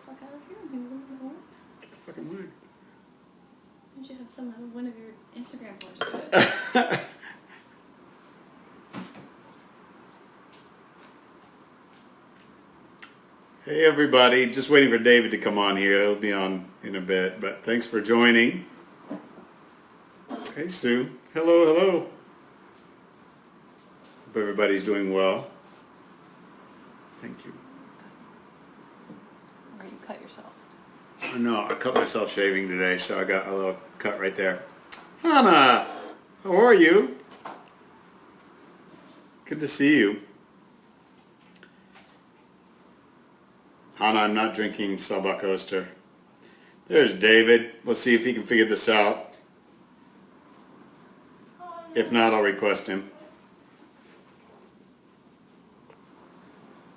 fuck out of here. Get Get the fucking word. Why don't you have some one of your Instagram posts do it? Hey everybody, just waiting for David to come on here. He'll be on in a bit, but thanks for joining. Hey Sue. Hello, hello. Hope everybody's doing well. Thank you. Or you cut yourself. No, I cut myself shaving today, so I got a little cut right there. Hannah, how are you? Good to see you. Hannah, I'm not drinking Starbucks Oyster. There's David. Let's see if he can figure this out. If not, I'll request him.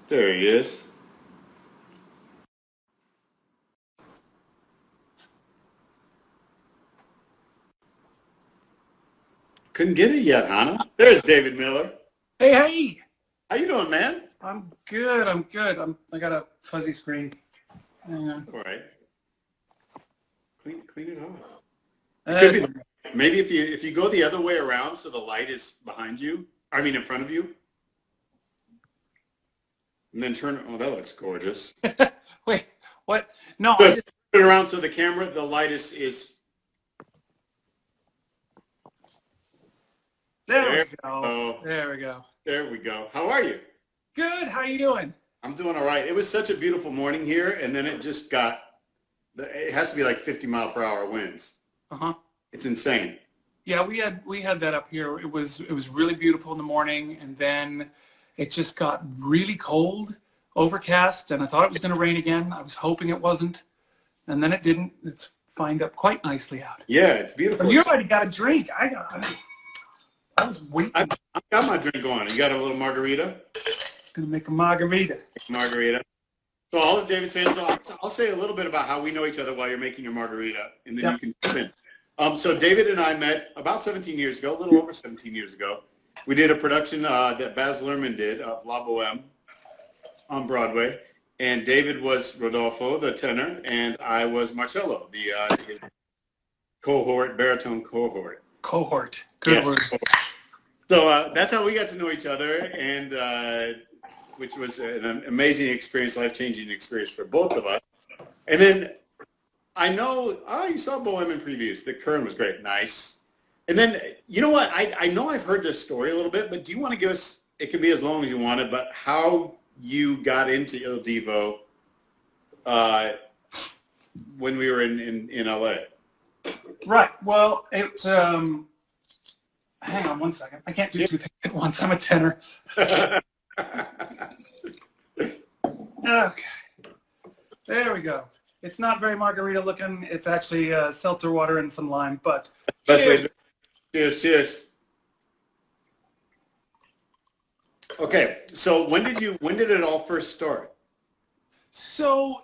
There he is. Couldn't get it yet, Hannah. There's David Miller. Hey, hey! How you doing, man? I'm good. I got a fuzzy screen. Hang on. All right. Clean it off. Uh, Could be, maybe if you go the other way around, so the light is behind you. I mean, in front of you. And then turn it. Oh, that looks gorgeous. Wait, what? No, So turn it around so the camera, the light is. There we go. There we go. There we go. How are you? Good. How you doing? I'm doing all right. It was such a beautiful morning here, and then it just got. It has to be like 50-mile-per-hour winds. It's insane. Yeah, we had that up here. It was really beautiful in the morning, and then it just got really cold, overcast, and I thought it was going to rain again. I was hoping it wasn't, and then it didn't. It's fined up quite nicely out. Yeah, it's beautiful. But you already got a drink. I was waiting. I got my drink going. You got a little margarita? Gonna make a margarita. Margarita. So all of David's fans, so I'll say a little bit about how we know each other while you're making your margarita, and then you can spin. So David and I met about 17 years ago, a little over 17 years ago. We did a production that Baz Luhrmann did of La Boheme on Broadway, and David was Rodolfo, the tenor, and I was Marcello, the his cohort, baritone cohort. Cohort. Good word. So that's how we got to know each other, and which was an amazing experience, life-changing experience for both of us. And then I know, you saw Bohemian previews. The Kern was great. Nice. And then, you know what? I know I've heard this story a little bit, but do you want to give us, it can be as long as you want it, but how you got into Il Divo when we were in LA? Right. Well, it hang on one second. I can't do two things at once. I'm a tenor. Okay. There we go. It's not very margarita looking. It's actually seltzer water and some lime, but cheers. Cheers. Okay. So when did it all first start? So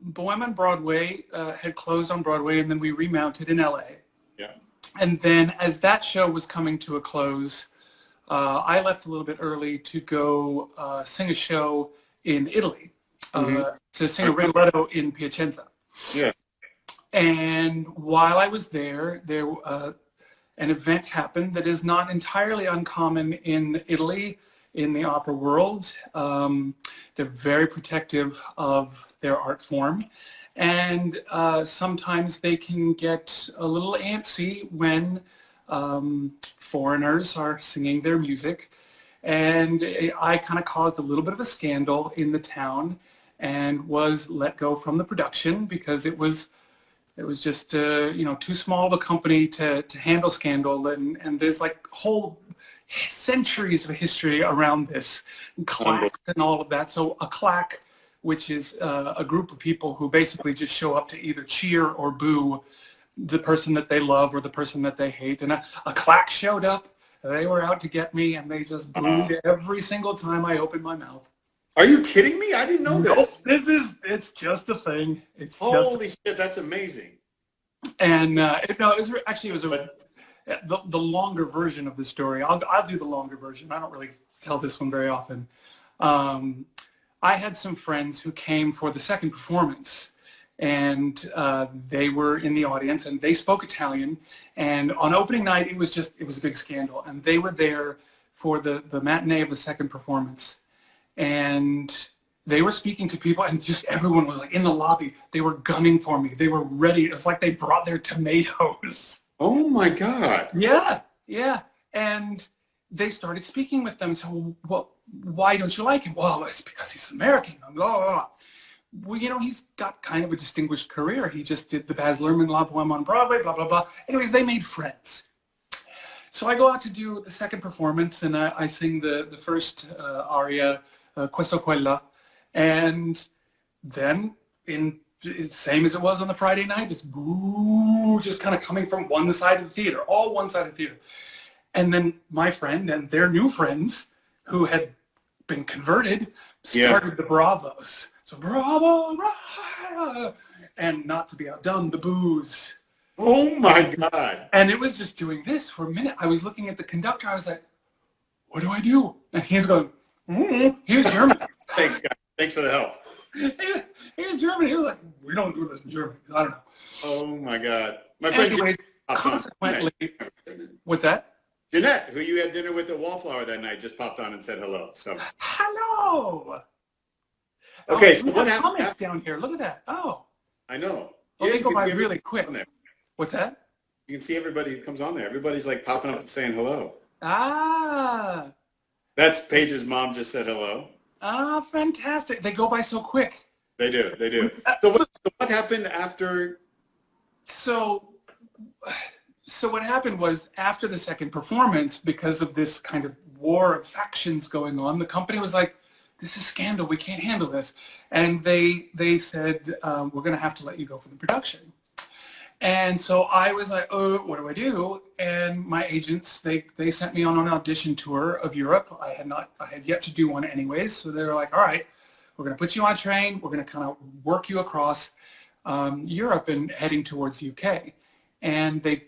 Bohemian Broadway had closed on Broadway, and then we remounted in LA. Yeah. And then as that show was coming to a close, I left a little bit early to go sing a show in Italy, to sing a Rigoletto in Piacenza. Yeah. And while I was there, an event happened that is not entirely uncommon in Italy, in the opera world. They're very protective of their art form. And sometimes they can get a little antsy when foreigners are singing their music. And I kind of caused a little bit of a scandal in the town and was let go from the production because it was just too small of a company to handle scandal, and there's like whole centuries of history around this, claques and all of that. So a claque, which is a group of people who basically just show up to either cheer or boo the person that they love or the person that they hate. And a claque showed up. They were out to get me, and they just booed every single time I opened my mouth. Are you kidding me? I didn't know this. It's just a thing. Holy shit, that's amazing. And it was the longer version of the story. I'll do the longer version. I don't really tell this one very often. I had some friends who came for the second performance, and they were in the audience, and they spoke Italian. And on opening night, it was a big scandal. And they were there for the matinee of the second performance. And they were speaking to people, and just everyone was like in the lobby. They were gunning for me. They were ready. It was like they brought their tomatoes. Oh my God. Yeah, yeah. And they started speaking with them. So, well, why don't you like him? Well, it's because he's American. Blah, blah, blah. Well, you know, he's got kind of a distinguished career. He just did the Baz Luhrmann La Boheme on Broadway, blah, blah, blah. Anyways, they made friends. So I go out to do the second performance, and I sing the first aria, Questo Quella. And then, same as it was on the Friday night, just boo, just kind of coming from one side of the theater, all one side of the theater. And then my friend and their new friends who had been converted started the bravos. So bravo, bravo, and not to be outdone, the boos. Oh my God. And it was just doing this for a minute. I was looking at the conductor. I was like, what do I do? And he's going, here's German. Thanks, guys. Thanks for the help. Here's German. He was like, we don't do this in Germany. I don't know. Oh my God. My friend Anyway, consequently, what's that? Jeanette, who you had dinner with at Wallflower that night, just popped on and said hello. So hello. okay, oh, so what happened? Comments down here. Look at that. Oh. I know. Oh, they go by really quick. What's that? You can see everybody who comes on there. Everybody's like popping up and saying hello. Ah. That's Paige's mom just said hello. Ah, fantastic. They go by so quick. They do. They do. So what happened after? So what happened was after the second performance, because of this kind of war of factions going on, the company was like, this is scandal. We can't handle this. And they said, we're going to have to let you go from the production. And so I was like, oh, what do I do? And my agents, they sent me on an audition tour of Europe. I had yet to do one anyways. So they were like, all right, we're going to put you on a train. We're going to kind of work you across Europe and heading towards the UK. And they,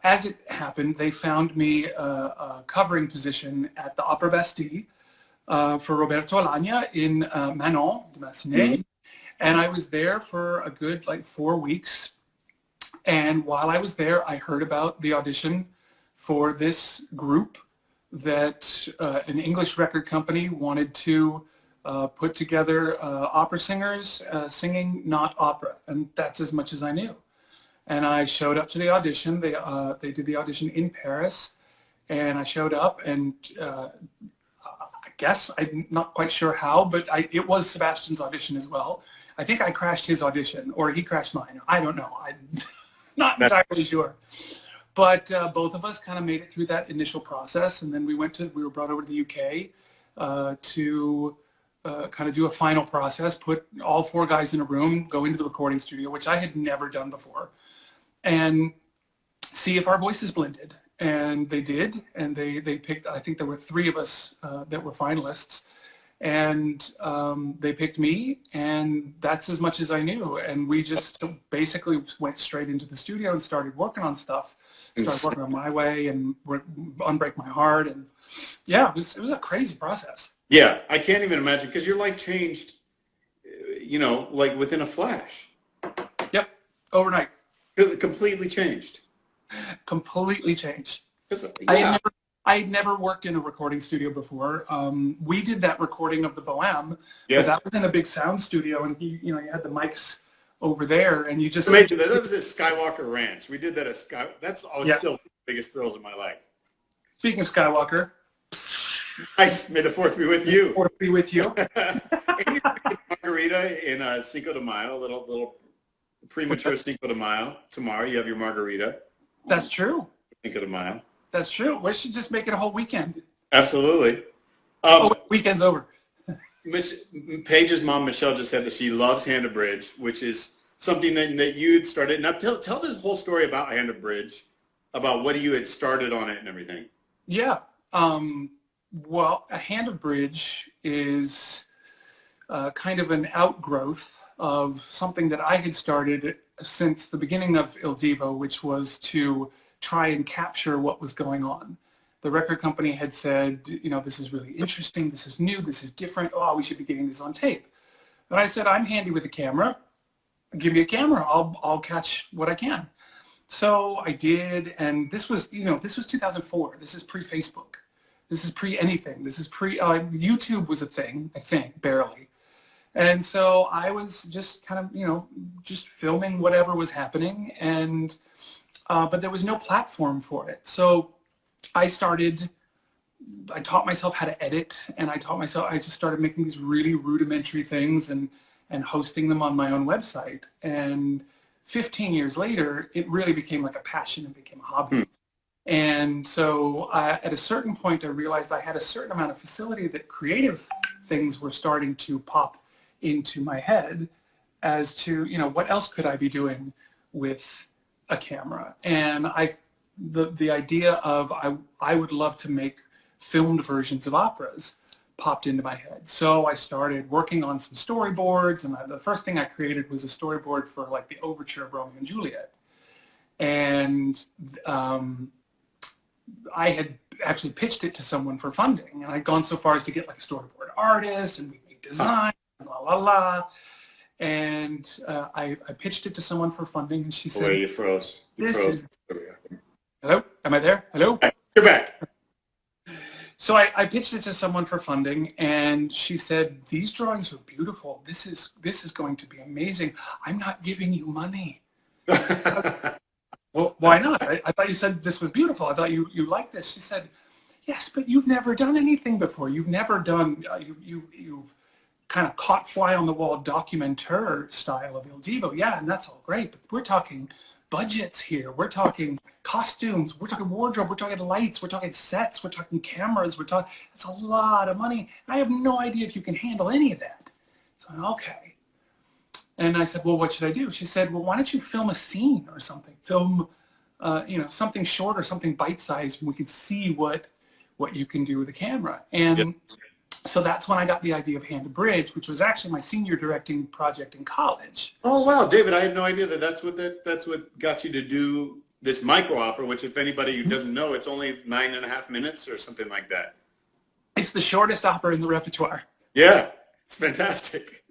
as it happened, they found me a covering position at the Opera Bastille for Roberto Alagna in Manon, de Massenet. And I was there for a good 4 weeks. And while I was there, I heard about the audition for this group that an English record company wanted to put together opera singers singing not opera. And that's as much as I knew. And I showed up to the audition. They did the audition in Paris. And I showed up, and I guess I'm not quite sure how, but it was Sebastian's audition as well. I think I crashed his audition, or he crashed mine. I don't know. I'm not entirely sure. But both of us kind of made it through that initial process, and then we were brought over to the UK to kind of do a final process, put all 4 guys in a room, go into the recording studio, which I had never done before, and see if our voices blended. And they did, and they picked, I think there were 3 of us that were finalists, and they picked me, and that's as much as I knew. And we just basically went straight into the studio and started working on stuff, started working on My Way and Unbreak My Heart, and yeah, it was a crazy process. Yeah, I can't even imagine, because your life changed, like within a flash. Yep, overnight. Completely changed. Completely changed. Yeah. I had never worked in a recording studio before. We did that recording of the Boheme, but that was in a big sound studio, and you had the mics over there, and you just amazing. That was at Skywalker Ranch. We did that at That's always still the biggest thrills of my life. Speaking of Skywalker, nice. May the 4th be with you. 4th be with you. And you're margarita in Cinco de Mayo, a little premature Cinco de Mayo. Tomorrow you have your margarita. That's true. Cinco de Mayo. That's true. We should just make it a whole weekend. Absolutely. Weekend's over. Paige's mom, Michelle, just said that she loves Hand of Bridge, which is something that you had started. Now, tell this whole story about Hand of Bridge, about what you had started on it and everything. Yeah. Well, a Hand of Bridge is kind of an outgrowth of something that I had started since the beginning of Il Divo, which was to try and capture what was going on. the record company had said, you know, this is really interesting, this is new, this is different, oh, we should be getting this on tape. And I said, I'm handy with a camera. Give me a camera, I'll catch what I can. So I did, and this was, you know, this was 2004. This is pre-Facebook. This is pre-anything. This is YouTube was a thing, I think, barely. And so I was just kind of, you know, just filming whatever was happening, and but there was no platform for it. So I taught myself how to edit, and I just started making these really rudimentary things and hosting them on my own website. And 15 years later, it really became like a passion and became a hobby. And so at a certain point, I realized I had a certain amount of facility that creative things were starting to pop into my head as to, you know, what else could I be doing with a camera? And the idea of I would love to make filmed versions of operas popped into my head. So I started working on some storyboards, and the first thing I created was a storyboard for like the overture of Romeo and Juliet. And I had actually pitched it to someone for funding, and I'd gone so far as to get like a storyboard artist, and we made design, la la la. And I pitched it to someone for funding, and she said, "Wait, you froze. Hello? Am I there? Hello? You're back." So I pitched it to someone for funding, and she said, "These drawings are beautiful. This is going to be amazing. I'm not giving you money." Well, why not? I thought you said this was beautiful. I thought you liked this. She said, "Yes, but you've never done anything before. You've never done, you've kind of caught fly on the wall documentaire style of Il Divo. Yeah, and that's all great, but we're talking budgets here. We're talking costumes. We're talking wardrobe. We're talking lights. We're talking sets. We're talking cameras. It's a lot of money. I have no idea if you can handle any of that." So I'm okay. And I said, "Well, what should I do?" She said, "Well, why don't you film a scene or something? Film, you know, something short or something bite-sized, and we can see what you can do with a camera." And yep. So that's when I got the idea of Hand to Bridge, which was actually my senior directing project in college. Oh wow, David! I had no idea that's what got you to do this micro opera. Which, if anybody who doesn't know, it's only 9.5 minutes or something like that. It's the shortest opera in the repertoire. Yeah, it's fantastic.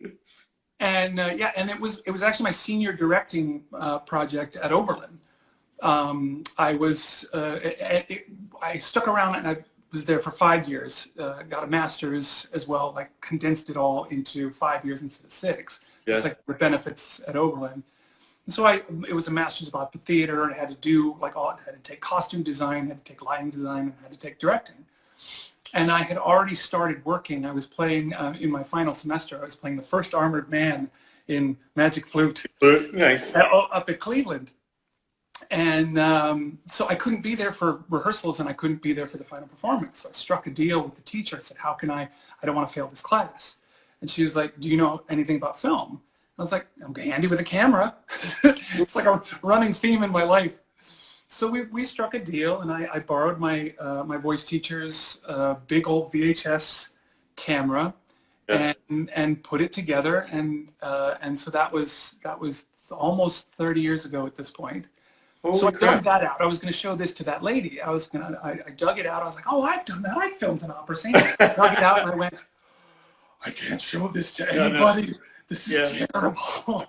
And yeah, and it was actually my senior directing project at Oberlin. I stuck around, and I was there for 5 years. Got a master's as well, like condensed it all into 5 years instead of 6. Yeah. It's like the benefits at Oberlin. And so it was a master's about the theater, and I had to do like had to take costume design, had to take lighting design, and had to take directing. And I had already started working. I was playing, in my final semester, I was playing the first armored man in Magic Flute. Nice. Up at Cleveland. And so I couldn't be there for rehearsals, and I couldn't be there for the final performance. So I struck a deal with the teacher. I said, "How can I don't want to fail this class." And she was like, "Do you know anything about film?" I was like, "I'm handy with a camera." It's like a running theme in my life. So we struck a deal, and I borrowed my my voice teacher's big old VHS camera, yeah. and put it together, and so that was almost 30 years ago at this point. Holy so I crap. dug that out. I was going to show this to that lady. I dug it out. I was like, "Oh, I've done that. I filmed an opera scene." I dug it out, and I went, "I can't show this to anybody. No. This is terrible."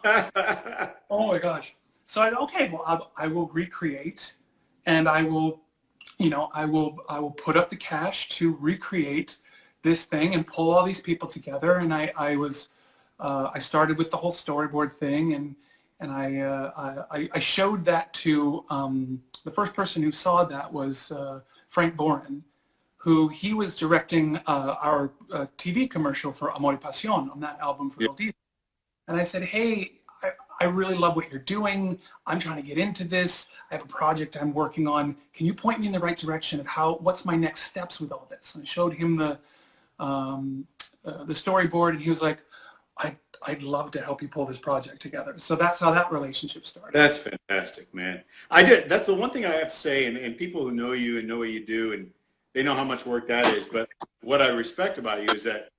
Oh my gosh. So I will recreate, and I will put up the cash to recreate this thing and pull all these people together. And I started with the whole storyboard thing, and I showed that to the first person who saw that was Frank Boren, who he was directing our TV commercial for Amor y Pasión on that album for Il Divo. And I said, "Hey, I really love what you're doing. I'm trying to get into this. I have a project I'm working on. Can you point me in the right direction of what's my next steps with all this?" And I showed him the storyboard, and he was like, I'd love to help you pull this project together. So that's how that relationship started. That's fantastic, man. That's the one thing I have to say, and people who know you and know what you do, and they know how much work that is, but what I respect about you is that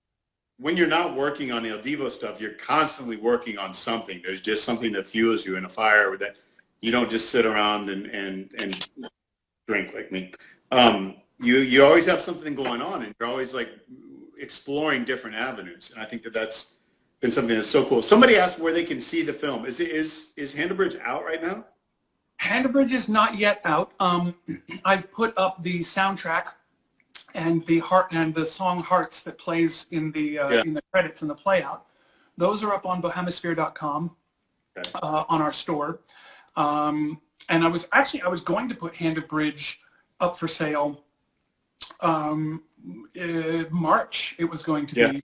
when you're not working on Il Divo stuff, you're constantly working on something. There's just something that fuels you in a fire, that you don't just sit around and drink like me. you always have something going on, and you're always like exploring different avenues. And I think that that's been something that's so cool. Somebody asked where they can see the film. Is Handlebridge out right now? Handlebridge is not yet out. I've put up the soundtrack and the song Hearts that plays in the credits and the playout. Those are up on bohemisphere.com on our store. And I was going to put Handlebridge up for sale March. It was going to be,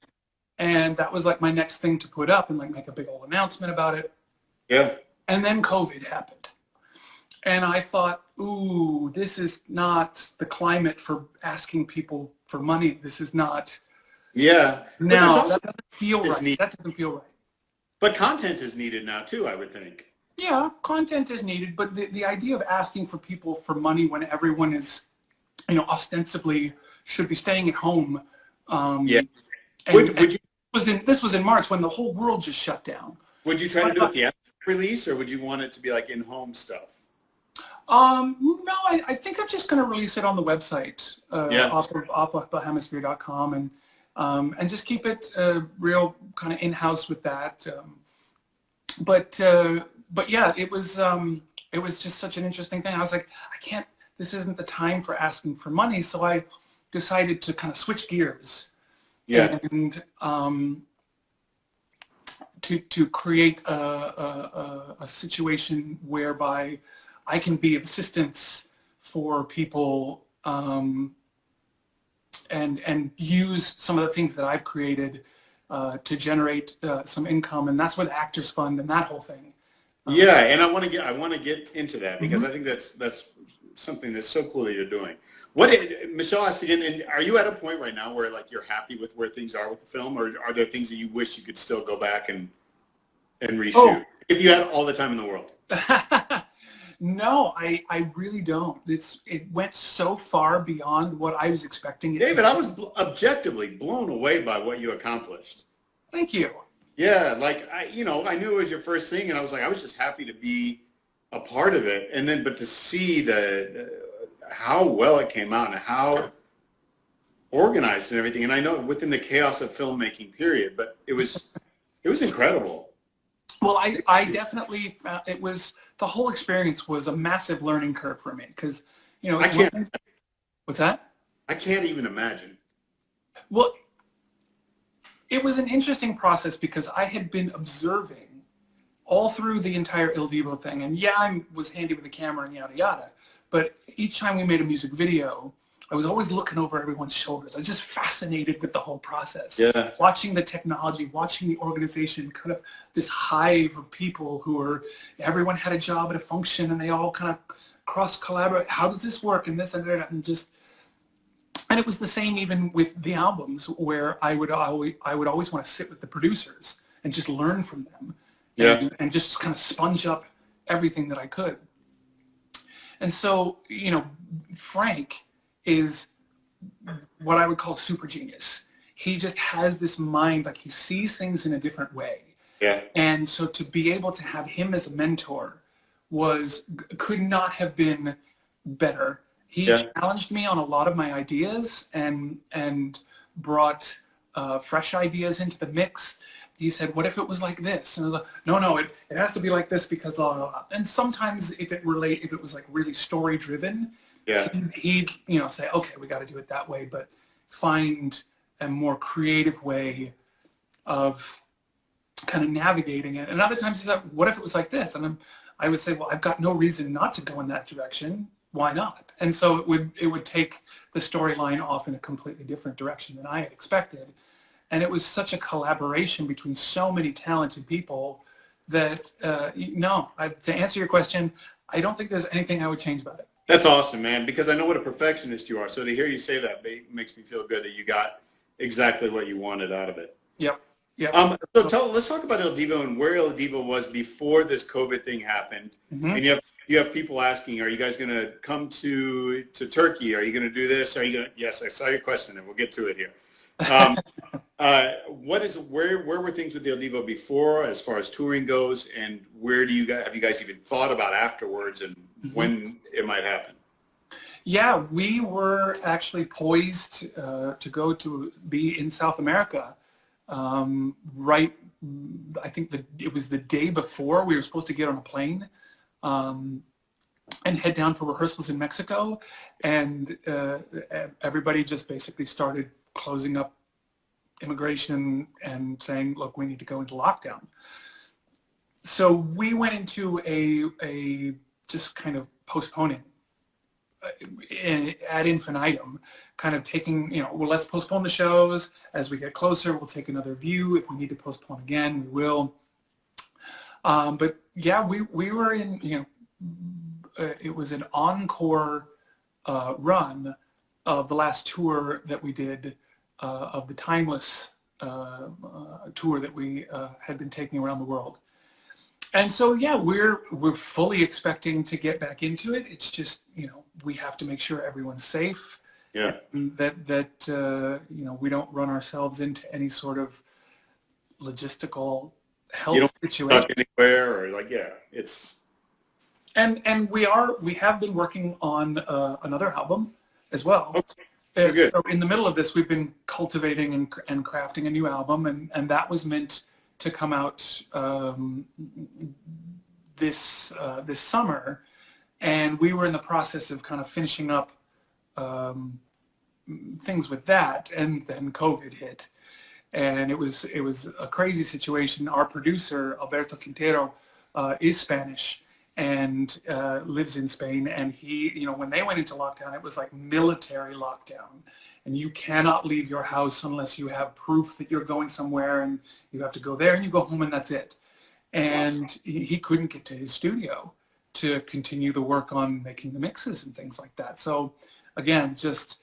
and that was like my next thing to put up and like make a big old announcement about it. Yeah. And then COVID happened. And I thought, ooh, this is not the climate for asking people for money. This is not. Yeah. Now, that doesn't feel right. Needed. That doesn't feel right. But content is needed now, too, I would think. Yeah, content is needed. But the idea of asking for people for money when everyone is, ostensibly should be staying at home. Yeah. This was in March when the whole world just shut down. Would you try to do a theatrical release, or would you want it to be like in-home stuff? No, I think I'm just going to release it on the website off of bohemisphere.com and just keep it real kind of in-house with that. But yeah, it was just such an interesting thing. I was like, this isn't the time for asking for money. So I decided to kind of switch gears and to create a situation whereby I can be of assistance for people and use some of the things that I've created to generate some income, and that's what Actors Fund and that whole thing. And I want to get into that because I think that's something that's so cool that you're doing. Michelle asked again, and are you at a point right now where like you're happy with where things are with the film, or are there things that you wish you could still go back and reshoot if you had all the time in the world? No, I really don't. It went so far beyond what I was expecting it David, to. I was objectively blown away by what you accomplished. Thank you. Yeah, like I knew it was your first thing, and I was just happy to be a part of it. And then, but to see how well it came out and how organized and everything, and I know within the chaos of filmmaking, period, but it was incredible. Well, I definitely it was. The whole experience was a massive learning curve for me because, what's that? I can't even imagine. Well, it was an interesting process because I had been observing all through the entire Il Divo thing. And yeah, I was handy with the camera and yada, yada. But each time we made a music video, I was always looking over everyone's shoulders. I was just fascinated with the whole process. Yeah. Watching the technology, watching the organization, kind of this hive of people everyone had a job at a function and they all kind of cross-collaborate. How does this work? And this and that. And it was the same even with the albums where I would always want to sit with the producers and just learn from them. And just kind of sponge up everything that I could. And so, Frank is what I would call super genius. He just has this mind, like he sees things in a different way. Yeah. And so to be able to have him as a mentor could not have been better. He challenged me on a lot of my ideas and brought fresh ideas into the mix. He said, what if it was like this? And I was like, no, it has to be like this because blah, blah, blah. And sometimes if it was like really story driven, he'd say, okay, we got to do it that way, but find a more creative way of kind of navigating it. And other times he's like, what if it was like this? And I would say, well, I've got no reason not to go in that direction. Why not? And so it would take the storyline off in a completely different direction than I had expected. And it was such a collaboration between so many talented people that, to answer your question, I don't think there's anything I would change about it. That's awesome, man, because I know what a perfectionist you are. So to hear you say that makes me feel good that you got exactly what you wanted out of it. Yep. Let's talk about Il Divo and where Il Divo was before this COVID thing happened. Mm-hmm. And you have people asking, are you guys going to come to Turkey? Are you going to do this? Yes, I saw your question, and we'll get to it here. Where were things with Il Divo before, as far as touring goes, and where have you guys even thought about afterwards, and when it might happen? Yeah, we were actually poised to go to be in South America. Right, I think it was the day before we were supposed to get on a plane and head down for rehearsals in Mexico. And everybody just basically started closing up immigration and saying, look, we need to go into lockdown. So we went into a just kind of postponing ad infinitum, kind of taking, well, let's postpone the shows. As we get closer, we'll take another view. If we need to postpone again, we will. But yeah, we were in, it was an encore run of the last tour that we did, of the Timeless tour that we had been taking around the world. And so, yeah, we're fully expecting to get back into it. It's just, we have to make sure everyone's safe. Yeah. That we don't run ourselves into any sort of logistical health you don't situation. Talk anywhere or it's. And we have been working on another album as well. Okay. Good. So in the middle of this, we've been cultivating and crafting a new album, and that was meant to come out this summer, and we were in the process of kind of finishing up things with that, and then COVID hit, and it was a crazy situation. Our producer Alberto Quintero is Spanish and lives in Spain, and he, when they went into lockdown, it was like military lockdown. And you cannot leave your house unless you have proof that you're going somewhere, and you have to go there and you go home and that's it. And he couldn't get to his studio to continue the work on making the mixes and things like that. So again, just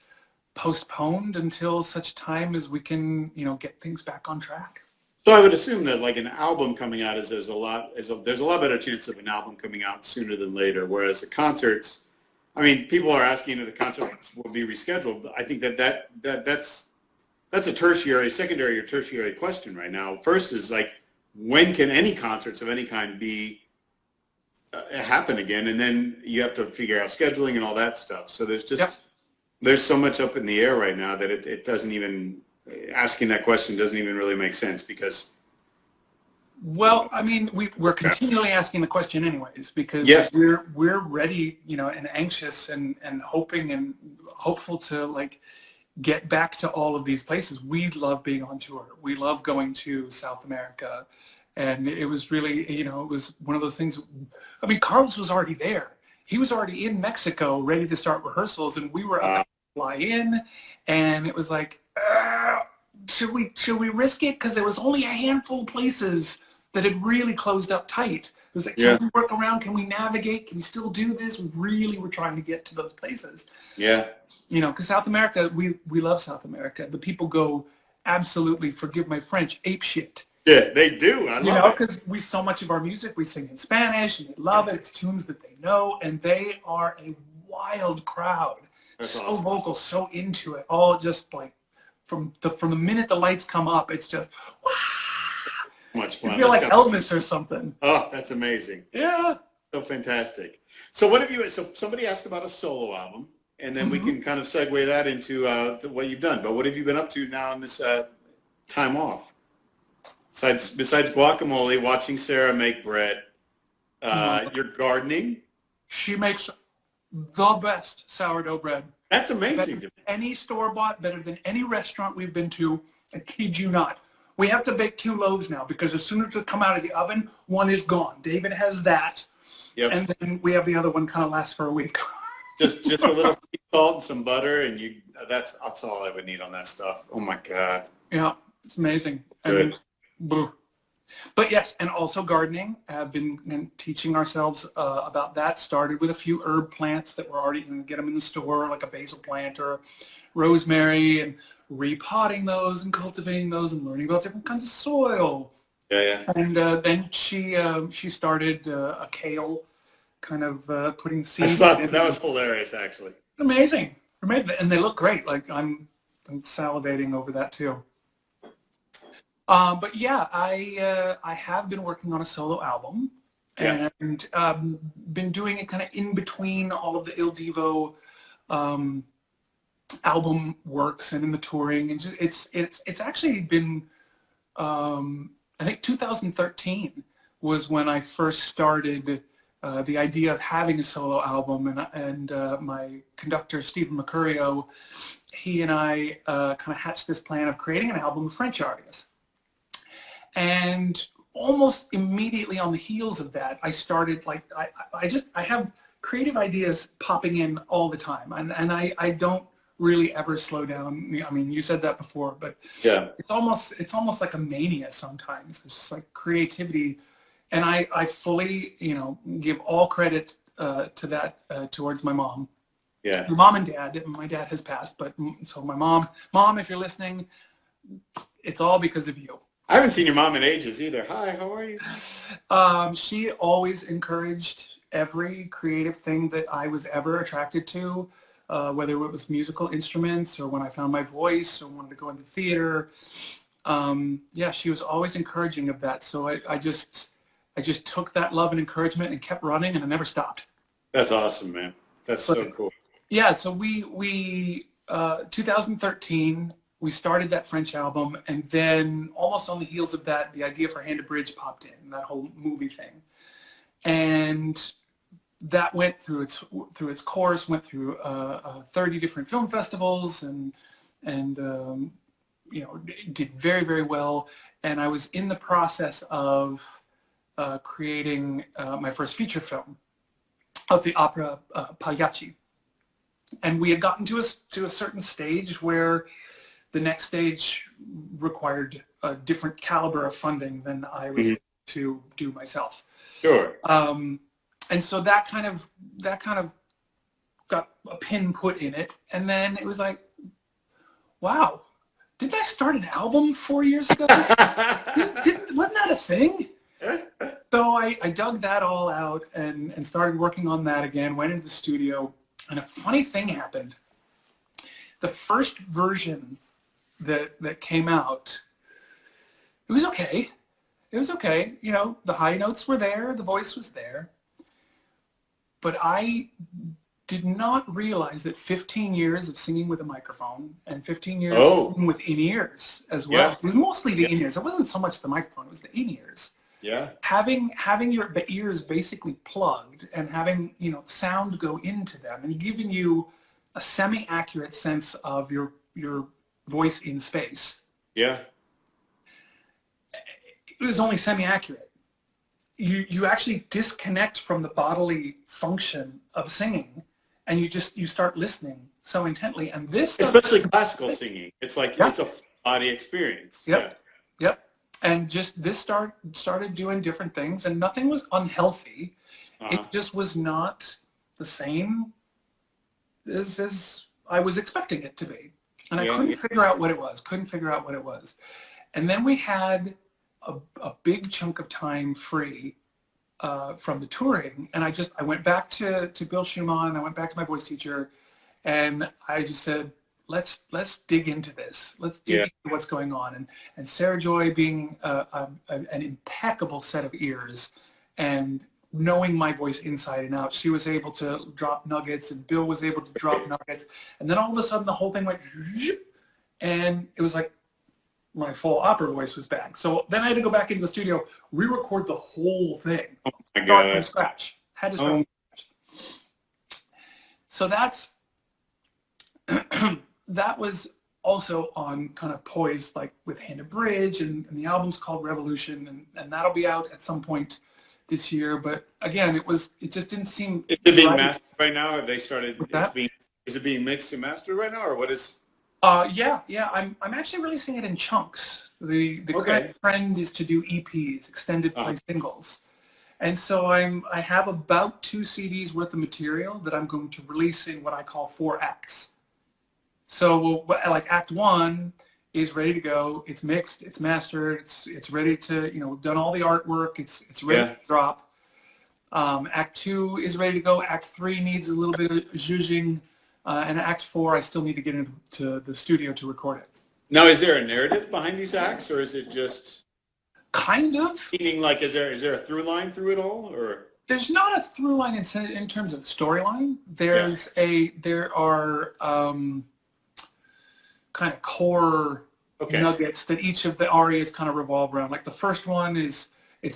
postponed until such time as we can, get things back on track. So I would assume that like an album coming out there's a lot better chance of an album coming out sooner than later, whereas the concerts, people are asking if the concerts will be rescheduled, but I think that's a secondary or tertiary question right now. First is like, when can any concerts of any kind be happen again? And then you have to figure out scheduling and all that stuff. So there's so much up in the air right now that it doesn't even, asking that question doesn't even really make sense because. Well, we're continually asking the question anyways, because yes. we're ready, and anxious and hoping and hopeful to get back to all of these places. We love being on tour. We love going to South America. And it was really, it was one of those things. Carlos was already there. He was already in Mexico ready to start rehearsals, and we were about to fly in, and it was like, should we risk it? Because there was only a handful of places that had really closed up tight. It was like, can we work around? Can we navigate? Can we still do this? We really were trying to get to those places. Yeah. Because South America, we love South America. The people go absolutely, forgive my French, ape shit. Yeah, they do. I love it. Because so much of our music, we sing in Spanish, and they love it. It's tunes that they know, and they are a wild crowd. That's so awesome. Vocal, so into it. All just like from the minute the lights come up, it's just wow. Much fun. You feel like Elvis or something. Oh, that's amazing. Yeah. So fantastic. So so somebody asked about a solo album, and then we can kind of segue that into what you've done. But what have you been up to now in this time off? Besides guacamole, watching Sarah make bread, you're gardening. She makes the best sourdough bread. That's amazing. Better than any store-bought, better than any restaurant we've been to. I kid you not. We have to bake 2 loaves now because as soon as they come out of the oven, one is gone. David has that, and then we have the other one kind of lasts for a week. just a little salt and some butter, and that's all I would need on that stuff. Oh my God. Yeah, it's amazing. Good. But yes, and also gardening. I've been teaching ourselves about that. Started with a few herb plants that were already, get them in the store, like a basil plant or rosemary, and repotting those and cultivating those and learning about different kinds of soil. Yeah. And then she started a kale, kind of putting seeds. That was hilarious, actually. Amazing. And they look great. Like I'm salivating over that too. But yeah, I have been working on a solo album, and been doing it kind of in between all of the Il Divo album works and in the touring, and it's actually been, I think 2013 was when I first started the idea of having a solo album, and my conductor Stephen Mercurio, he and I kind of hatched this plan of creating an album of French artists. And almost immediately on the heels of that, I started I have creative ideas popping in all the time, and I don't really ever slow down. I mean, you said that before, but yeah, it's almost like a mania sometimes. It's just like creativity, and I fully, give all credit to that towards my mom. yeah. My mom and dad. My dad has passed, but so my mom, if you're listening, it's all because of you. I haven't seen your mom in ages either. Hi, how are you? She always encouraged every creative thing that I was ever attracted to, whether it was musical instruments or when I found my voice or wanted to go into theater. Yeah, she was always encouraging of that. So I just took that love and encouragement and kept running, and I never stopped. That's awesome, man. That's so cool. Yeah, so we 2013, we started that French album, and then almost on the heels of that, the idea for Hand to Bridge popped in, that whole movie thing. And that went through its course, went through 30 different film festivals, and did very, very well. And I was in the process of creating my first feature film of the opera Pagliacci. And we had gotten to a certain stage where the next stage required a different caliber of funding than I was able to do myself. Sure. And so that kind of got a pin put in it, and then it was like, wow, didn't I start an album 4 years ago? Wasn't that a thing? So I dug that all out and started working on that again, went into the studio, and a funny thing happened. The first version that came out, it was okay. It was okay. The high notes were there, the voice was there. But I did not realize that 15 years of singing with a microphone and 15 years of singing with in-ears as well. Yeah. It was mostly the in-ears. It wasn't so much the microphone, it was the in-ears. Yeah. Having your ears basically plugged and having, sound go into them and giving you a semi-accurate sense of your voice in space. Yeah. It was only semi-accurate. You actually disconnect from the bodily function of singing, and you start listening so intently. And this, especially classical singing, it's like it's a body experience. Yep. And just this started doing different things, and nothing was unhealthy. It just was not the same as I was expecting it to be, and I couldn't figure out what it was. And then we had a big chunk of time free from the touring, and I went back to Bill Schumann, I went back to my voice teacher, and I just said, let's dig into this. Let's dig into what's going on. And Sarah Joy, being an impeccable set of ears and knowing my voice inside and out, she was able to drop nuggets, and Bill was able to drop nuggets, and then all of a sudden the whole thing went, and it was like my full opera voice was back. So then I had to go back into the studio, re-record the whole thing, start from scratch. Had to start from scratch. So that was also on kind of poised, like with Hand to Bridge, and the album's called Revolution, and that'll be out at some point this year. But again, it just didn't seem. Is it being mastered right now? Have they started? Is it being mixed and mastered right now, or what is? Yeah. I'm actually releasing it in chunks. The current trend is to do EPs, extended play singles, and so I have about 2 CDs worth of material that I'm going to release in what I call 4 acts. So like Act 1 is ready to go. It's mixed. It's mastered. It's ready to, we've done all the artwork. It's ready to drop. Act 2 is ready to go. Act 3 needs a little bit of zhuzhing. And Act 4, I still need to get into the studio to record it. Now, is there a narrative behind these acts, or is it just kind of? Meaning, like, is there a through line through it all, or? There's not a through line in terms of storyline. There are kind of core nuggets that each of the arias kind of revolve around. Like the first one it's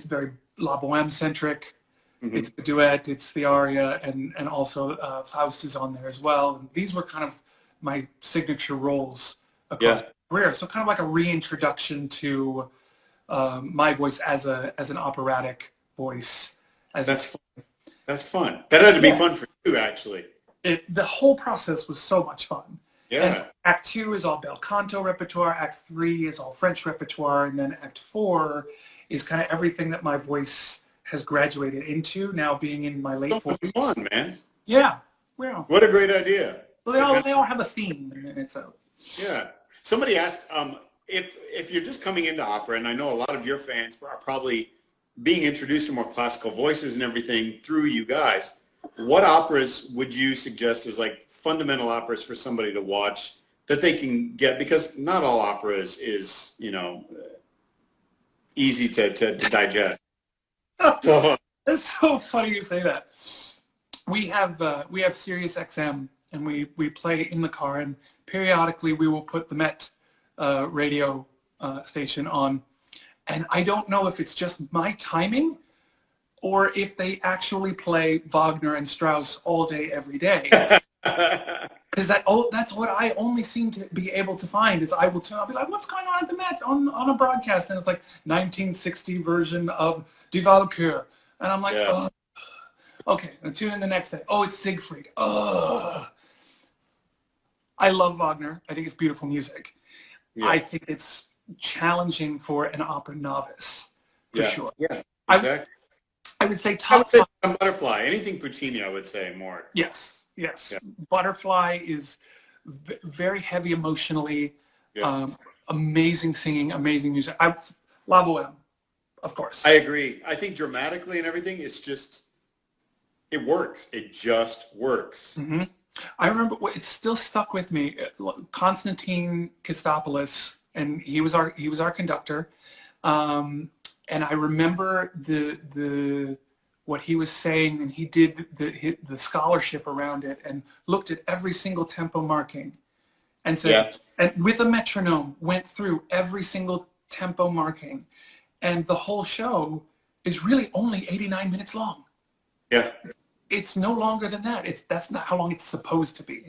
very La Boheme centric. Mm-hmm. It's the duet, it's the aria, and also Faust is on there as well. And these were kind of my signature roles across my career. So kind of like a reintroduction to my voice as an operatic voice. That's fun. That had to be fun for you, actually. The whole process was so much fun. Yeah. And Act 2 is all bel canto repertoire. Act 3 is all French repertoire, and then Act 4 is kind of everything that my voice has graduated into. Now being in my late 40s. Fun, man. Yeah. Well. What a great idea. So they all have a theme, and it's out. Yeah. Somebody asked if you're just coming into opera, and I know a lot of your fans are probably being introduced to more classical voices and everything through you guys. What operas would you suggest as like fundamental operas for somebody to watch that they can get? Because not all opera is easy to digest. So it's so funny you say that. We have Sirius XM, and we play in the car, and periodically we will put the Met radio station on, and I don't know if it's just my timing or if they actually play Wagner and Strauss all day, every day. Because that's what I only seem to be able to find is I'll be like, what's going on at the Met on a broadcast? And it's like 1960 version of Divo, and I'm like, oh, okay. And tune in the next day. Oh, it's Siegfried. Oh, I love Wagner. I think it's beautiful music. Yeah. I think it's challenging for an opera novice, for sure. Yeah, exactly. I would say top five. Butterfly. Anything Puccini, I would say more. Yes. Yeah. Butterfly is very heavy emotionally. Yeah. Amazing singing, amazing music. La Boheme, of course. I agree. I think dramatically and everything, it works. It just works. Mm-hmm. I remember it still stuck with me. Konstantin Kistopoulos, and he was our conductor. And I remember the what he was saying, and he did the scholarship around it and looked at every single tempo marking and said, and with a metronome went through every single tempo marking, and the whole show is really only 89 minutes long. Yeah. It's no longer than that. That's not how long it's supposed to be.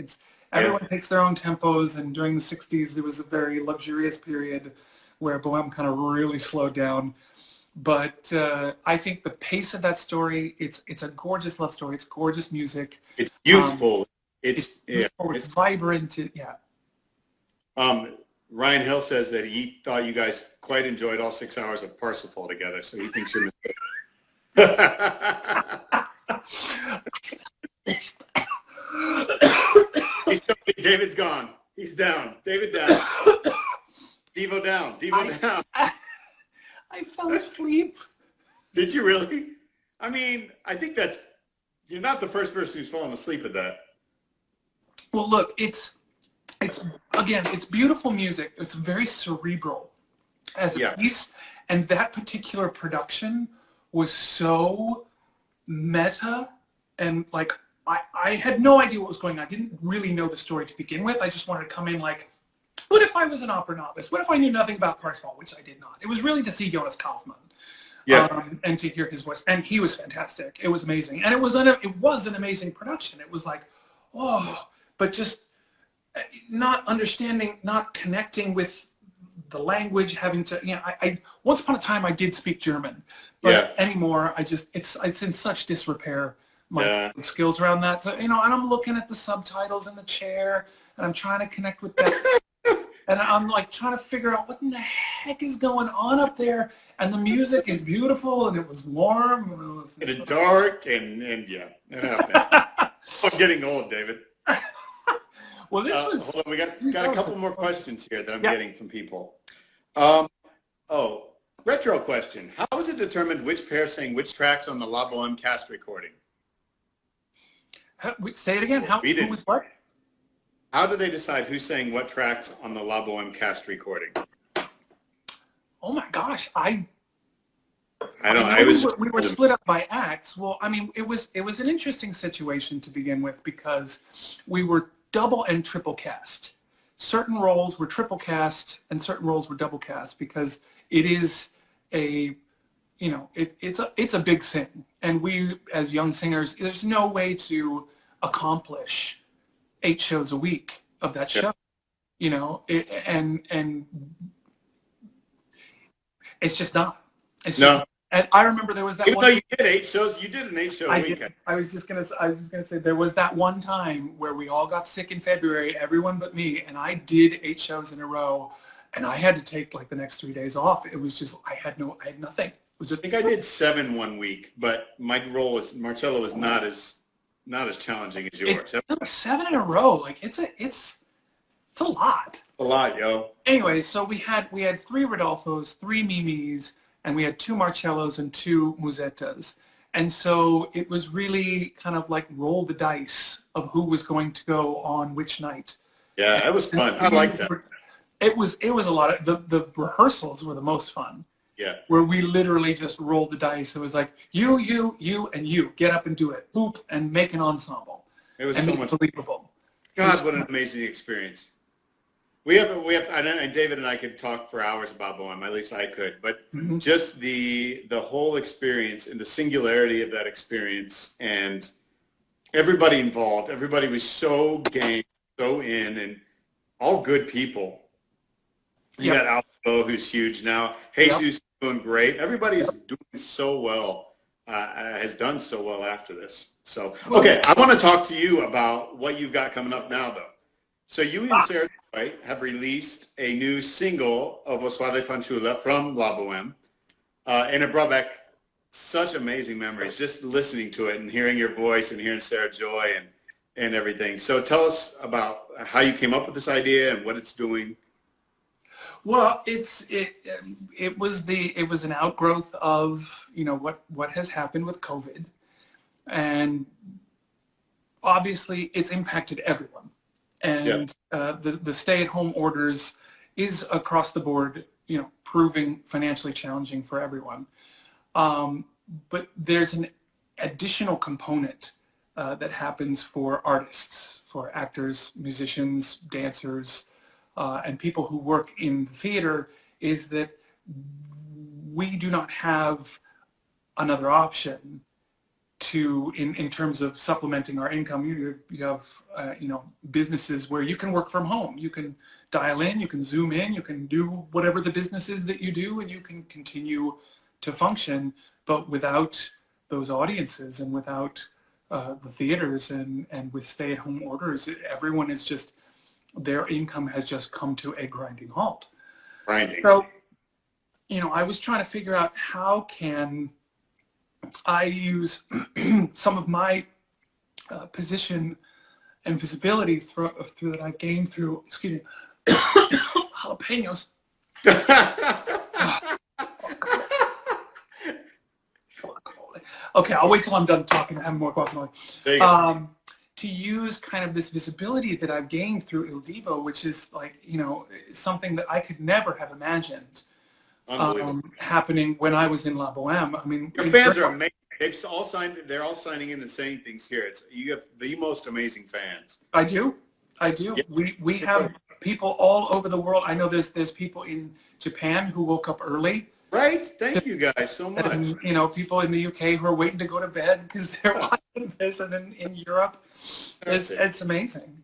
Everyone takes their own tempos, and during the 60s there was a very luxurious period where Bohème kind of really slowed down. But I think the pace of that story, it's a gorgeous love story. It's gorgeous music. It's youthful. It's vibrant. Ryan Hill says that he thought you guys quite enjoyed all 6 hours of Parsifal together, so he thinks you're David's gone. He's down. David down. Divo down. Divo down. I fell asleep. Did you really? I mean, I think you're not the first person who's fallen asleep at that. Well, look, it's beautiful music. It's very cerebral as a piece, and that particular production was so meta, and like I had no idea what was going on. I didn't really know the story to begin with. I just wanted to come in like, what if I was an opera novice? What if I knew nothing about Parsifal, which I did not? It was really to see Jonas Kaufmann, and to hear his voice, and he was fantastic. It was amazing, and it was an amazing production. It was like, but just not understanding, not connecting with the language, having to, I once upon a time I did speak German, but anymore it's in such disrepair, my skills around that. So, and I'm looking at the subtitles in the chair, and I'm trying to connect with that. And I'm like trying to figure out what in the heck is going on up there. And the music is beautiful, and it was warm. And it's dark, and it happened. I'm getting old, David. Well, this was... Hold on, we got a couple more questions here that I'm getting from people. Retro question. How was it determined which pair sang which tracks on the La Boheme cast recording? Say it again. Who was what? How do they decide who sang what tracks on the La Boheme cast recording? Oh my gosh, I don't. know I was. we were split up by acts. Well, I mean, it was an interesting situation to begin with because we were double and triple cast. Certain roles were triple cast and certain roles were double cast because it is a, you know, it's a big sin. And we, as young singers, there's no way to accomplish 8 shows a week of that show, you know, and it's just not. It's just. No. And I remember there was that Even one. though you did 8 shows, you did an 8-show week. I was just gonna say there was that one time where we all got sick in February, everyone but me, and I did 8 shows in a row, and I had to take like the next 3 days off. It was just I had nothing. It was I think I did 7 one week, but my role was Marcello was not as challenging as yours. It's 7 in a row. Like it's a lot. A lot, yo. Anyway, so we had 3 Rodolfos, 3 Mimis, and we had 2 Marcellos and 2 Musettas. And so it was really kind of like roll the dice of who was going to go on which night. Yeah, it was fun. I liked that. It was a lot of, the rehearsals were the most fun. Yeah. Where we literally just rolled the dice. It was like, you, and you, get up and do it. Boop, and make an ensemble. It was and so much believable. God, what an amazing experience. We have, and David and I could talk for hours about Bohem, at least I could, but just the whole experience and the singularity of that experience and everybody involved, everybody was so game, so in, and all good people. You got Alpo, who's huge now. Jesus is doing great. Everybody is doing so well, has done so well after this. So, okay, I want to talk to you about what you've got coming up now, though. So you and Sarah Joy have released a new single of O Soir de Fanciulla from La Boheme, and it brought back such amazing memories, just listening to it and hearing your voice and hearing Sarah Joy and everything. So tell us about how you came up with this idea and what it's doing. Well, it was an outgrowth of, you know, what has happened with COVID, and obviously it's impacted everyone. And the stay-at-home orders is across the board, you know, proving financially challenging for everyone. But there's an additional component that happens for artists, for actors, musicians, dancers, and people who work in the theater, is that we do not have another option to in terms of supplementing our income. You have you know, businesses where you can work from home. You can dial in, you can zoom in, you can do whatever the business is that you do, and you can continue to function. But without those audiences and without the theaters and with stay-at-home orders, everyone is just, their income has just come to a grinding halt. Grinding. So, you know, I was trying to figure out how can I use some of my position and visibility through that I've gained through, excuse me, jalapenos. Okay, I'll wait till I'm done talking and have more guacamole. To use kind of this visibility that I've gained through Il Divo, which is like, you know, something that I could never have imagined happening when I was in La Boheme. I mean, your fans are amazing. They're all signing in and saying things here. You have the most amazing fans. I do. Yep. We have people all over the world. I know there's people in Japan who woke up early. Right. Thank you guys so much. And, you know, people in the UK who are waiting to go to bed because they're watching this, and in Europe, it's amazing.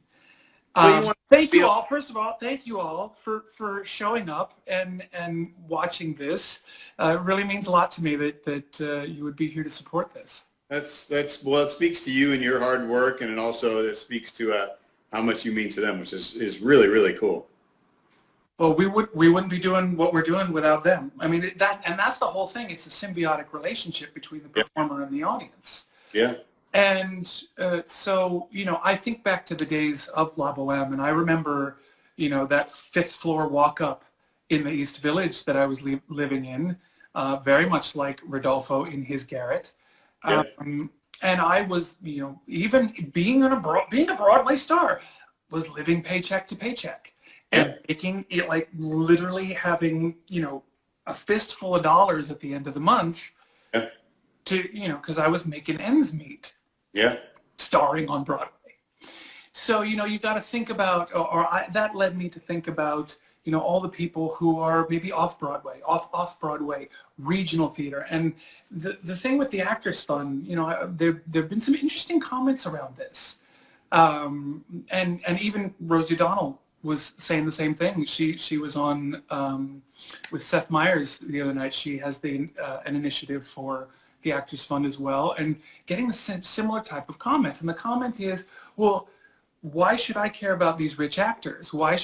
Thank you all. First of all, thank you all for showing up and watching this. It really means a lot to me that you would be here to support this. Well, it speaks to you and your hard work, and it speaks to how much you mean to them, which is really, really cool. Well, we wouldn't be doing what we're doing without them. I mean, that's the whole thing. It's a symbiotic relationship between the performer and the audience. Yeah. And so, you know, I think back to the days of La Boheme, and I remember, you know, that 5th floor walk up in the East Village that I was living in, very much like Rodolfo in his garret. Yeah. And I was, you know, even being a Broadway star, was living paycheck to paycheck. And making it, like, literally having, you know, a fistful of dollars at the end of the month Yeah. Because I was making ends meet. Yeah. Starring on Broadway. So, you got to think about, that led me to think about, all the people who are maybe off Broadway, regional theater. And the thing with the Actors Fund, there have been some interesting comments around this. And even Rosie O'Donnell was saying the same thing. She was on with Seth Meyers the other night. She has an initiative for the Actors Fund as well, and getting the similar type of comments. And the comment is, well, why should I care about these rich actors? Why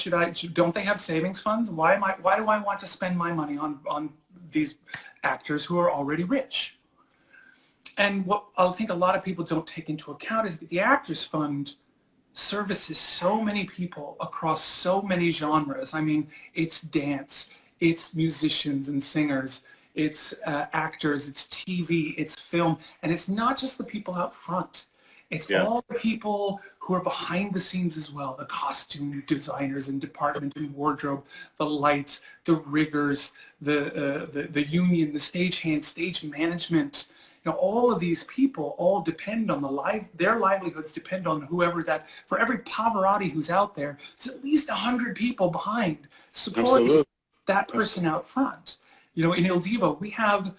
don't they have savings funds? Why do I want to spend my money on these actors who are already rich? And what I think a lot of people don't take into account is that the Actors Fund services so many people across so many genres. I mean, it's dance, it's musicians and singers, it's actors, it's TV, it's film, and it's not just the people out front. It's all the people who are behind the scenes as well, the costume designers and department and wardrobe, the lights, the riggers, the union, the stagehands, stage management. All of these people all depend on their livelihoods depend on whoever for every Pavarotti who's out there, there's at least 100 people behind supporting that person out front. In Il Divo, we have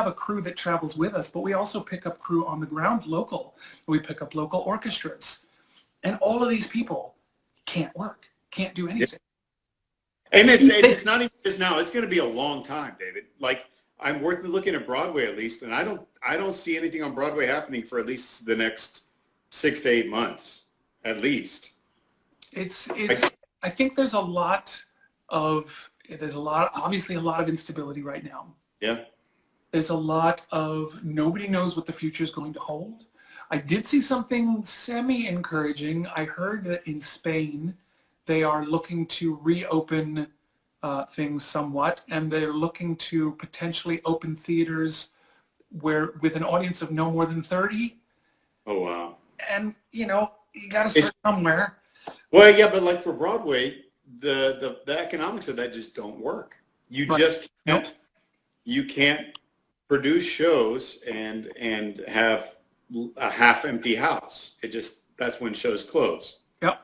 a crew that travels with us, but we also pick up crew on the ground local. We pick up local orchestras. And all of these people can't do anything. And it's not even just now. It's going to be a long time, David. Like, I'm worth looking at Broadway at least, and I don't see anything on Broadway happening for at least the next 6 to 8 months, at least. I think there's obviously a lot of instability right now. Yeah. There's a lot of nobody knows what the future is going to hold. I did see something semi-encouraging. I heard that in Spain they are looking to reopen things somewhat, and they're looking to potentially open theaters with an audience of no more than 30. Oh, wow. And, you got to start somewhere. Well, yeah, but like for Broadway, the economics of that just don't work. You just can't. You can't produce shows and have a half-empty house. That's when shows close. Yep.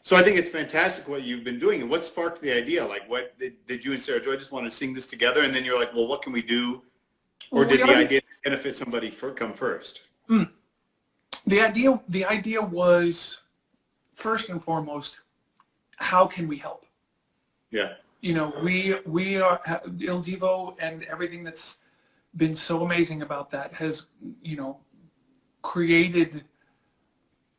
So I think it's fantastic what you've been doing. And what sparked the idea? Like, what did you and Sarah Joy just want to sing this together? And then you're like, well, what can we do? Or did the idea benefit somebody come first? The idea was, first and foremost, how can we help? Yeah. We are Il Divo, and everything that's been so amazing about that has, created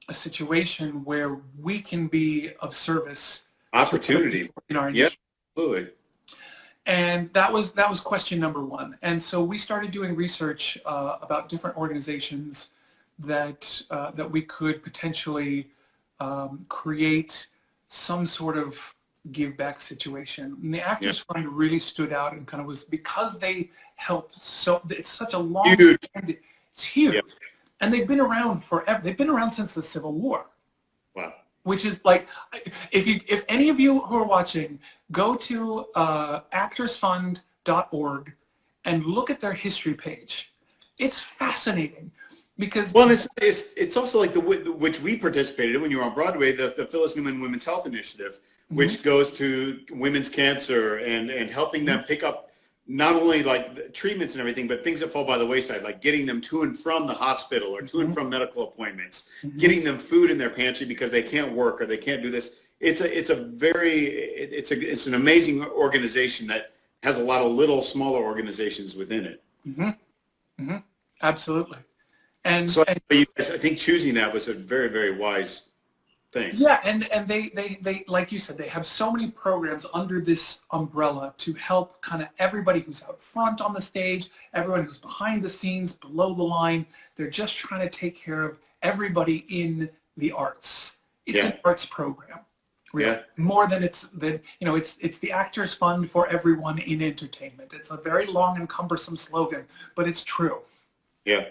a situation where we can be of service. Opportunity. In our industry. Yeah, absolutely. And that was question number one. And so we started doing research about different organizations that we could potentially create some sort of give back situation. And the Actors Fund really stood out and kind of was, because they help it's such a long time. It's huge. Yep. And they've been around forever. They've been around since the Civil War. Wow. Which is like, if any of you who are watching, go to actorsfund.org and look at their history page. It's fascinating. Because it's also like which we participated in when you were on Broadway, the Phyllis Newman Women's Health Initiative, which goes to women's cancer and helping them pick up not only like treatments and everything, but things that fall by the wayside, like getting them to and from the hospital or to and from medical appointments, getting them food in their pantry because they can't work or they can't do this. It's an amazing organization that has a lot of smaller organizations within it. Absolutely. And so I think choosing that was a very, very wise thing. Yeah, and they like you said, they have so many programs under this umbrella to help kind of everybody who's out front on the stage, everyone who's behind the scenes, below the line. They're just trying to take care of everybody in the arts. It's an arts program. Really. Yeah. More than it's the Actors Fund for everyone in entertainment. It's a very long and cumbersome slogan, but it's true. Yeah.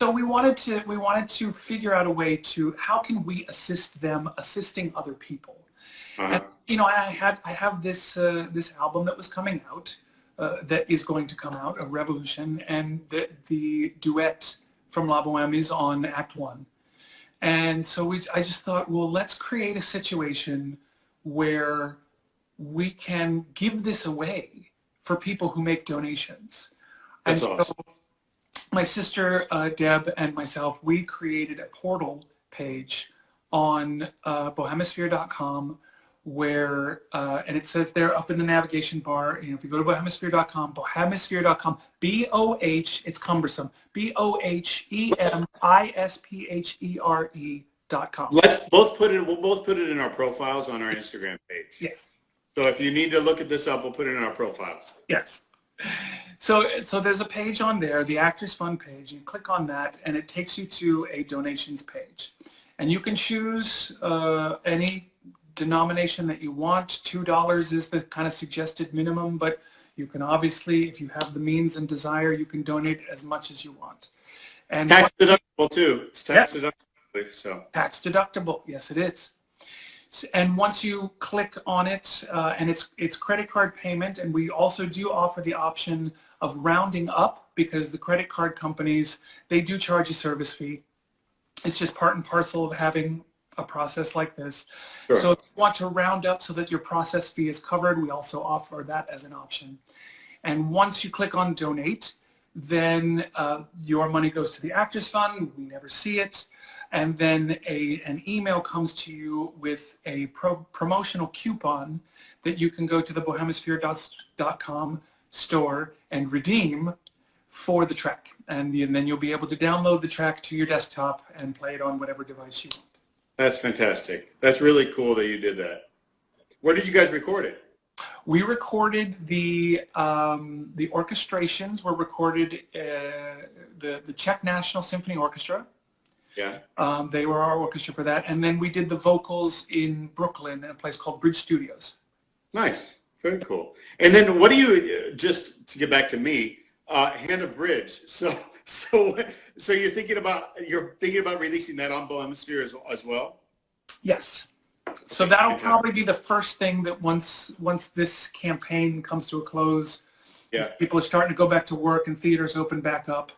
So we wanted to figure out a way to, how can we assist them assisting other people? And, I have this album that was coming out that is going to come out, a Revolution, and the duet from La Boheme is on Act 1. And so I just thought, well, let's create a situation where we can give this away for people who make donations. That's and awesome. So my sister Deb and myself, we created a portal page on bohemisphere.com where, and it says there up in the navigation bar, if you go to bohemisphere.com, it's cumbersome, bohemisphere.com. We'll both put it in our profiles on our Instagram page. Yes. So if you need to look at this up, we'll put it in our profiles. Yes. So there's a page on there, the Actors Fund page. You click on that, and it takes you to a donations page. And you can choose any denomination that you want. $2 is the kind of suggested minimum, but you can obviously, if you have the means and desire, you can donate as much as you want. And tax deductible too. It's tax deductible. So tax deductible, yes, it is. And once you click on it, and it's credit card payment, and we also do offer the option of rounding up because the credit card companies, they do charge a service fee. It's just part and parcel of having a process like this. Sure. So if you want to round up so that your process fee is covered, we also offer that as an option. And once you click on donate, then your money goes to the Actors Fund. We never see it. And then an email comes to you with a promotional coupon that you can go to the bohemisphere.com store and redeem for the track. And then you'll be able to download the track to your desktop and play it on whatever device you want. That's fantastic. That's really cool that you did that. Where did you guys record it? We recorded the orchestrations were recorded the Czech National Symphony Orchestra. Yeah. They were our orchestra for that. And then we did the vocals in Brooklyn at a place called Bridge Studios. Nice. Very cool. And then what do you, just to get back to me, Hand of Bridge. So you're thinking about releasing that on Bohemisphere as well? Yes. So that'll probably be the first thing that once this campaign comes to a close, yeah, people are starting to go back to work and theaters open back up.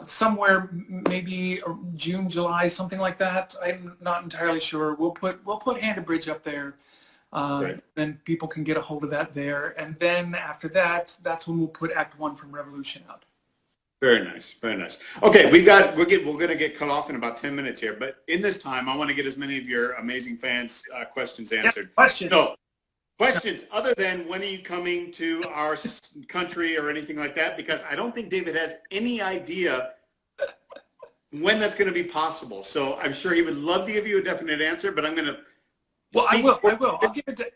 Somewhere maybe June, July, something like that. I'm not entirely sure. We'll put Hand of Bridge up there. Right. Then people can get a hold of that there. And then after that, that's when we'll put Act 1 from Revolution out. Very nice, very nice. Okay, we're going to get cut off in about 10 minutes here, but in this time, I want to get as many of your amazing fans' questions answered. Yeah, questions. So, questions other than when are you coming to our country or anything like that? Because I don't think David has any idea when that's going to be possible. So I'm sure he would love to give you a definite answer, but I'm going to. Well, I will.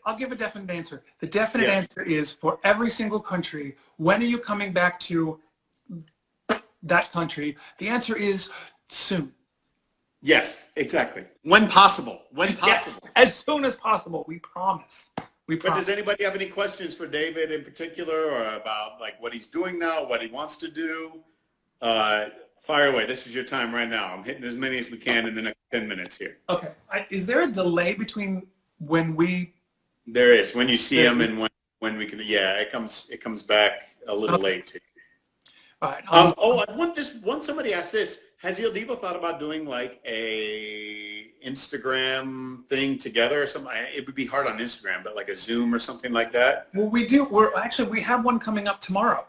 I'll give a definite answer. The definite answer is for every single country. When are you coming back to that country? The answer is soon. Yes, exactly. When possible. When possible. Yes, as soon as possible. We promise. But does anybody have any questions for David in particular, or about like what he's doing now, what he wants to do? Fire away. This is your time right now. I'm hitting as many as we can in the next 10 minutes here. Okay. Is there a delay between when we? There is. When you see him and when we can. Yeah, it comes back a little late too. All right. I want somebody asked this. Has Il Divo thought about doing like a Instagram thing together or something? It would be hard on Instagram, but like a Zoom or something like that. Well, we do. We have one coming up tomorrow.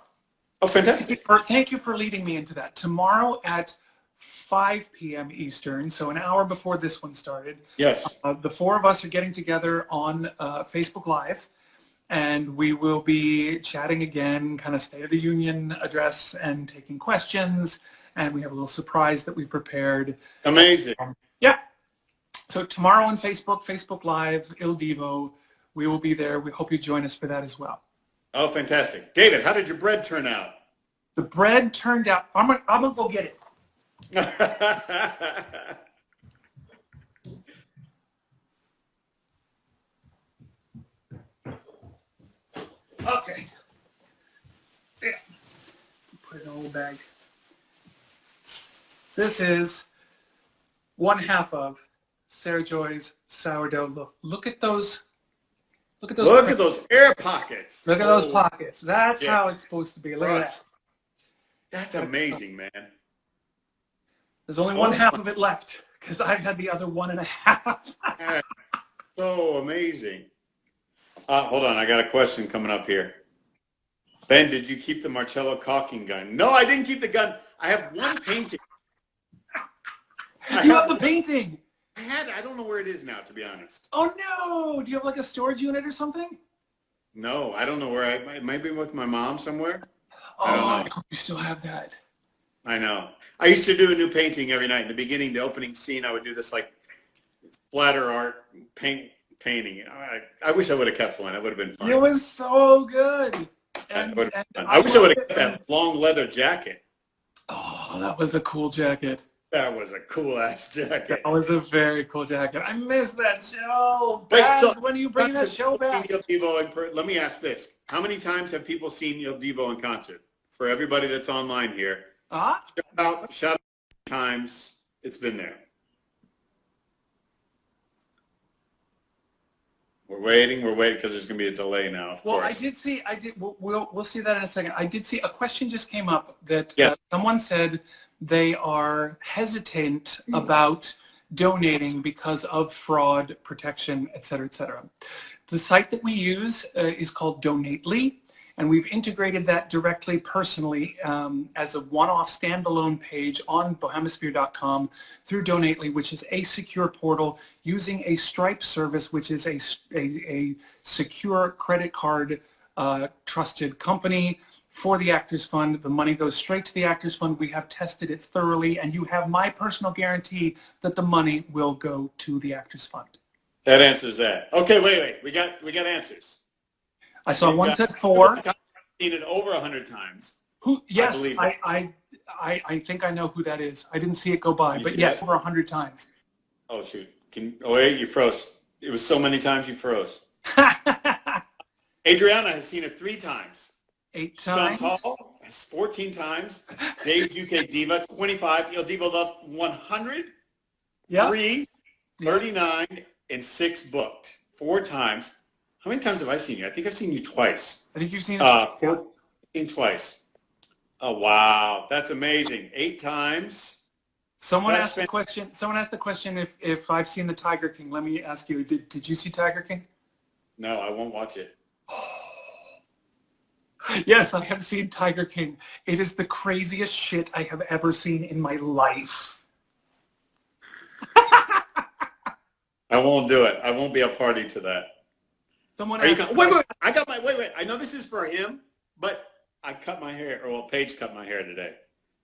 Oh, fantastic. Thank you for leading me into that. Tomorrow at 5 p.m. Eastern, so an hour before this one started. Yes. The four of us are getting together on Facebook Live, and we will be chatting again, kind of State of the Union address and taking questions, and we have a little surprise that we've prepared. Amazing. Yeah. So tomorrow on Facebook Live, Il Divo, we will be there. We hope you join us for that as well. Oh, fantastic. David, how did your bread turn out? The bread turned out, I'm gonna go get it. Okay. Yeah. Put it in a little bag. This is 1/2 of Sarah Joy's sourdough loaf. Look at those Look at those. Look at those air pockets. Look at those pockets. That's Yeah. how it's supposed to be. Look at that. That's amazing, man. There's only one half of it left because I've had the other 1.5. That's so amazing. Hold on, I got a question coming up here. Ben, did you keep the Marcello caulking gun? No, I didn't keep the gun. I have one painting. You have the painting. I don't know where it is now, to be honest. Oh no! Do you have like a storage unit or something? No, I don't know where. It might be with my mom somewhere. Oh, you still have that. I know. I used to do a new painting every night. In the beginning, the opening scene, I would do this like splatter art painting. I wish I would have kept one. It would have been fun. It was so good. I wish I would have kept that long leather jacket. Oh, that was a cool jacket. That was a cool-ass jacket. That was a very cool jacket. I miss that show. Wait, Babs, so when do you bring that show back? Let me ask this. How many times have people seen Il Divo in concert? For everybody that's online here. Shout out times it's been there. We're waiting because there's going to be a delay now, of course. We'll see that in a second. I did see a question just came up that Yeah. Someone said they are hesitant about donating because of fraud, protection, et cetera, et cetera. The site that we use is called Donately, and we've integrated that directly personally as a one-off standalone page on bohemisphere.com through Donately, which is a secure portal using a Stripe service, which is a secure credit card trusted company for the Actors Fund. The money goes straight to the Actors Fund. We have tested it thoroughly, and you have my personal guarantee that the money will go to the Actors Fund. That answers that. Okay, wait. We got answers. I saw one said 4. I've seen it over 100 times. Who? Yes, I think I know who that is. I didn't see it go by, but yes, over 100 times. Oh shoot! Wait, you froze. It was so many times you froze. Adriana has seen it 3 times. 8 times. Chantal has 14 times. Dave's UK Diva 25. Il Divo Love 100. Yeah. 3, 39, and 6 booked. 4 times. How many times have I seen you? I think I've seen you twice. I think you've seen it 14 twice. Oh wow, that's amazing. 8 times. Someone asked the question if I've seen the Tiger King. Let me ask you, did you see Tiger King? No, I won't watch it. Yes, I have seen Tiger King. It is the craziest shit I have ever seen in my life. I won't do it. I won't be a party to that. Wait. I know this is for him, but I cut my hair, Paige cut my hair today.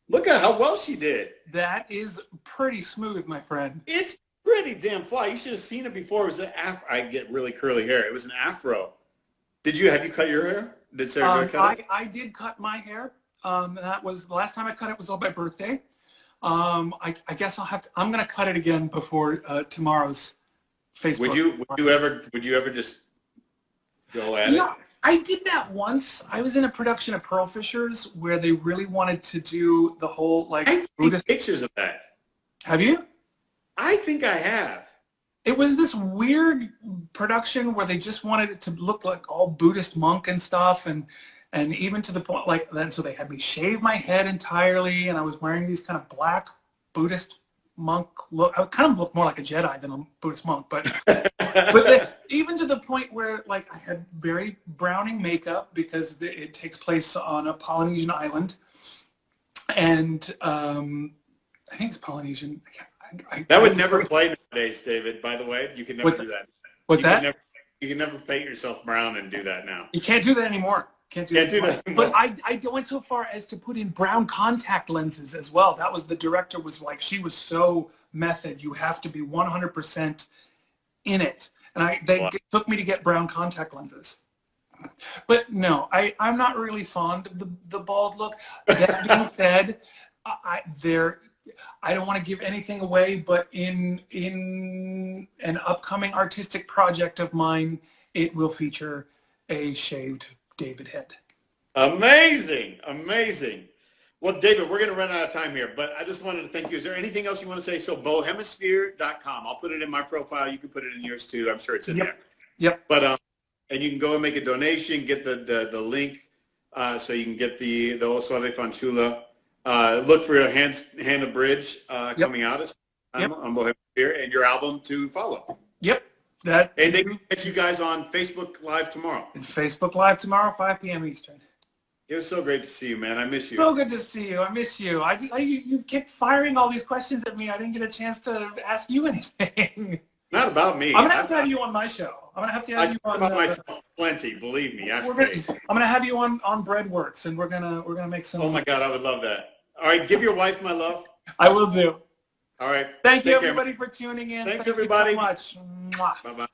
Look at how well she did. That is pretty smooth, my friend. It's pretty damn fly. You should have seen it before. It was an afro. I get really curly hair. It was an afro. Have you cut your hair? Did Sarah Joy cut it? I did cut my hair. That was the last time I cut it was on my birthday. I guess I'm going to cut it again before tomorrow's Facebook. Would you ever just go at it? I did that once. I was in a production of Pearl Fishers where they really wanted to do the whole I've seen pictures of that. Have you? I think I have. It was this weird production where they just wanted it to look like all Buddhist monk and stuff, and even to the point so they had me shave my head entirely, and I was wearing these kind of black Buddhist monk look. I kind of looked more like a Jedi than a Buddhist monk, but even to the point where I had very browning makeup because it takes place on a Polynesian island, and I think it's Polynesian. That would never play nowadays, David. By the way, you can never do that. What's that? You can never paint yourself brown and do that now. You can't do that anymore. Can't do that anymore. But I went so far as to put in brown contact lenses as well. That was the director was like, she was so method. You have to be 100% in it. And they took me to get brown contact lenses. But no, I'm not really fond of the bald look. That being said, I don't want to give anything away, but in an upcoming artistic project of mine, it will feature a shaved David head. Amazing. Well, David, we're going to run out of time here, but I just wanted to thank you. Is there anything else you want to say? So bohemisphere.com. I'll put it in my profile. You can put it in yours too. I'm sure it's in there. Yep. But and you can go and make a donation, get the link so you can get the O Suave Fanciulla. Look for your Hand of Bridge coming out on Bohemian Beer, and your album to follow. Yep. And they can get you guys on Facebook Live tomorrow. Facebook Live tomorrow, 5 p.m. Eastern. It was so great to see you, man. I miss you. So good to see you. I miss you. You kept firing all these questions at me. I didn't get a chance to ask you anything. Not about me. I'm gonna have to have you on my show. I'm gonna have to have you on. About myself plenty, believe me. I'm gonna have you on Breadworks, and we're gonna make some. Oh my God, I would love that. All right, give your wife my love. I will do. All right. Thank you, everybody, for tuning in. Thanks, Thank everybody. you so much. Mwah. Bye-bye.